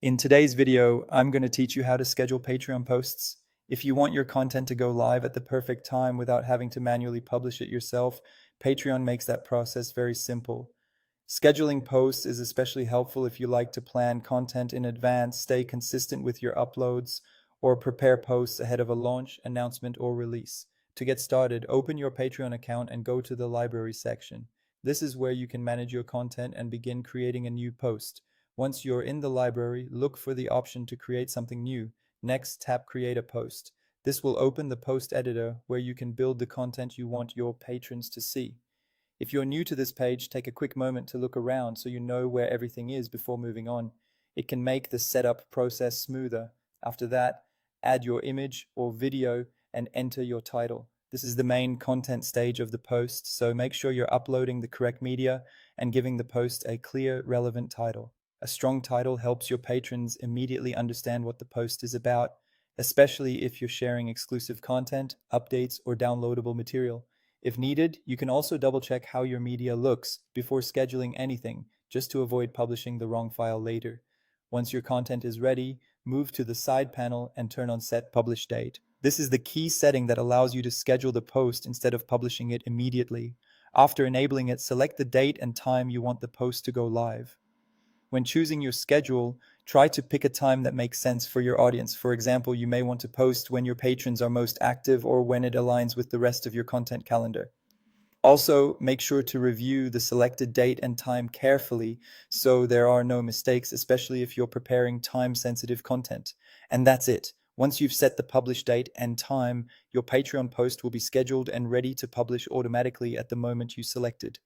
In today's video, I'm going to teach you how to schedule Patreon posts. If you want your content to go live at the perfect time without having to manually publish it yourself, Patreon makes that process very simple. Scheduling posts is especially helpful if you like to plan content in advance, stay consistent with your uploads, or prepare posts ahead of a launch, announcement, or release. To get started, open your Patreon account and go to the library section. This is where you can manage your content and begin creating a new post. Once you're in the library, look for the option to create something new. Next, tap Create a Post. This will open the post editor where you can build the content you want your patrons to see. If you're new to this page, take a quick moment to look around so you know where everything is before moving on. It can make the setup process smoother. After that, add your image or video and enter your title. This is the main content stage of the post, so make sure you're uploading the correct media and giving the post a clear, relevant title. A strong title helps your patrons immediately understand what the post is about, especially if you're sharing exclusive content, updates, or downloadable material. If needed, you can also double-check how your media looks before scheduling anything, just to avoid publishing the wrong file later. Once your content is ready, move to the side panel and turn on Set Publish Date. This is the key setting that allows you to schedule the post instead of publishing it immediately. After enabling it, select the date and time you want the post to go live. When choosing your schedule, try to pick a time that makes sense for your audience. For example, you may want to post when your patrons are most active or when it aligns with the rest of your content calendar. Also, make sure to review the selected date and time carefully so there are no mistakes, especially if you're preparing time-sensitive content. And that's it. Once you've set the publish date and time, your Patreon post will be scheduled and ready to publish automatically at the moment you selected.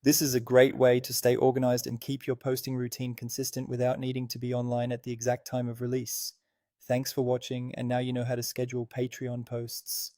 This is a great way to stay organized and keep your posting routine consistent without needing to be online at the exact time of release. Thanks for watching, and now you know how to schedule Patreon posts.